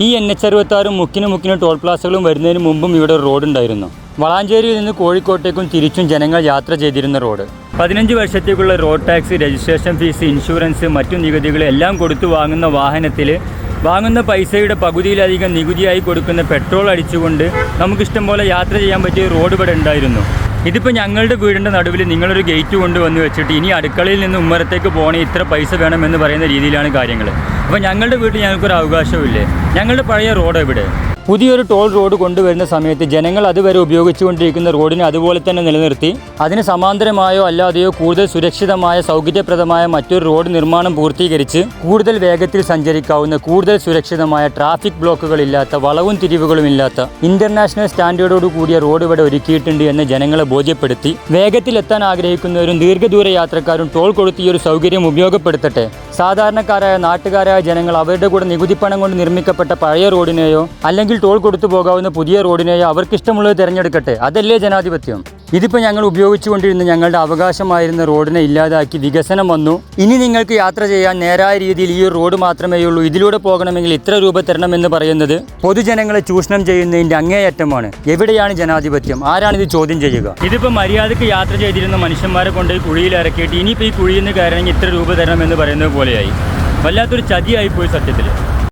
ഈ NH66 മുക്കിന് toll പ്ലാസകളും വരുന്നതിന് മുമ്പും ഇവിടെ ഒരു റോഡ് ഉണ്ടായിരുന്നു. വളാഞ്ചേരിയിൽ നിന്ന് കോഴിക്കോട്ടേക്കും തിരിച്ചും ജനങ്ങൾ യാത്ര ചെയ്തിരുന്ന റോഡ്. 15 വർഷത്തേക്കുള്ള road tax, registration fees, insurance, മറ്റു നികുതികളെല്ലാം കൊടുത്തു വാങ്ങുന്ന വാഹനത്തിൽ വാങ്ങുന്ന പൈസയുടെ പകുതിയിലധികം നികുതിയായി കൊടുക്കുന്ന പെട്രോൾ അടിച്ചുകൊണ്ട് നമുക്കിഷ്ടം പോലെ യാത്ര ചെയ്യാൻ പറ്റിയ റോഡ് ഇവിടെ ഉണ്ടായിരുന്നു. ഇതിപ്പോൾ ഞങ്ങളുടെ വീടിൻ്റെ നടുവിൽ നിങ്ങളൊരു ഗേറ്റ് കൊണ്ടുവന്ന് വെച്ചിട്ട് ഇനി അടുക്കളയിൽ നിന്ന് ഉമ്മറത്തേക്ക് പോകണേ ഇത്ര പൈസ വേണമെന്ന് പറയുന്ന രീതിയിലാണ് കാര്യങ്ങൾ. അപ്പോൾ ഞങ്ങളുടെ വീട്ടിൽ ഞങ്ങൾക്കൊരു അവകാശമില്ലേ? ഞങ്ങളുടെ പഴയ റോഡ് എവിടെ? പുതിയൊരു ടോൾ റോഡ് കൊണ്ടുവരുന്ന സമയത്ത് ജനങ്ങൾ അതുവരെ ഉപയോഗിച്ചുകൊണ്ടിരിക്കുന്ന റോഡിനെ അതുപോലെ തന്നെ നിലനിർത്തി അതിന് സമാന്തരമായോ അല്ലാതെയോ കൂടുതൽ സുരക്ഷിതമായ സൗകര്യപ്രദമായ മറ്റൊരു റോഡ് നിർമ്മാണം പൂർത്തീകരിച്ച് കൂടുതൽ വേഗത്തിൽ സഞ്ചരിക്കാവുന്ന, കൂടുതൽ സുരക്ഷിതമായ, ട്രാഫിക് ബ്ലോക്കുകളില്ലാത്ത, വളവും തിരിവുകളും ഇല്ലാത്ത ഇന്റർനാഷണൽ സ്റ്റാൻഡേർഡോട് കൂടിയ റോഡ് ഇവിടെ ഒരുക്കിയിട്ടുണ്ട് എന്ന് ജനങ്ങളെ ബോധ്യപ്പെടുത്തി വേഗത്തിലെത്താൻ ആഗ്രഹിക്കുന്നവരും ദീർഘദൂര യാത്രക്കാരും ടോൾ കൊടുത്ത് ഈ ഒരു സൗകര്യം ഉപയോഗപ്പെടുത്തട്ടെ. സാധാരണക്കാരായ നാട്ടുകാരായ ജനങ്ങൾ അവരുടെ കൂടെ നികുതിപ്പണം കൊണ്ട് നിർമ്മിക്കപ്പെട്ട പഴയ റോഡിനെയോ അല്ലെങ്കിൽ ടോൾ കൊടുത്തു പോകാവുന്ന പുതിയ റോഡിനെയോ അവർക്കിഷ്ടമുള്ളത് തിരഞ്ഞെടുക്കട്ടെ. അതല്ലേ ജനാധിപത്യം? ഇതിപ്പോൾ ഞങ്ങൾ ഉപയോഗിച്ചുകൊണ്ടിരുന്ന ഞങ്ങളുടെ അവകാശമായിരുന്ന റോഡിനെ ഇല്ലാതാക്കി വികസനം വന്നു. ഇനി നിങ്ങൾക്ക് യാത്ര ചെയ്യാൻ നേരായ രീതിയിൽ ഈ റോഡ് മാത്രമേ ഉള്ളൂ, ഇതിലൂടെ പോകണമെങ്കിൽ ഇത്ര രൂപ തരണമെന്ന് പറയുന്നത് പൊതുജനങ്ങളെ ചൂഷണം ചെയ്യുന്നതിൻ്റെ അങ്ങേയറ്റമാണ്. എവിടെയാണ് ജനാധിപത്യം? ആരാണിത് ചോദ്യം ചെയ്യുക? ഇതിപ്പോൾ മര്യാദയ്ക്ക് യാത്ര ചെയ്തിരുന്ന മനുഷ്യന്മാരെ കൊണ്ട് കുഴിയിൽ ഇറക്കിയിട്ട് ഇനിയിപ്പോൾ ഈ കുഴിയിൽ നിന്ന് കയറണമെങ്കിൽ ഇത്ര രൂപ തരണമെന്ന് പറയുന്നത് പോലെയായി. വല്ലാത്തൊരു ചതിയായിപ്പോയി സത്യത്തിൽ.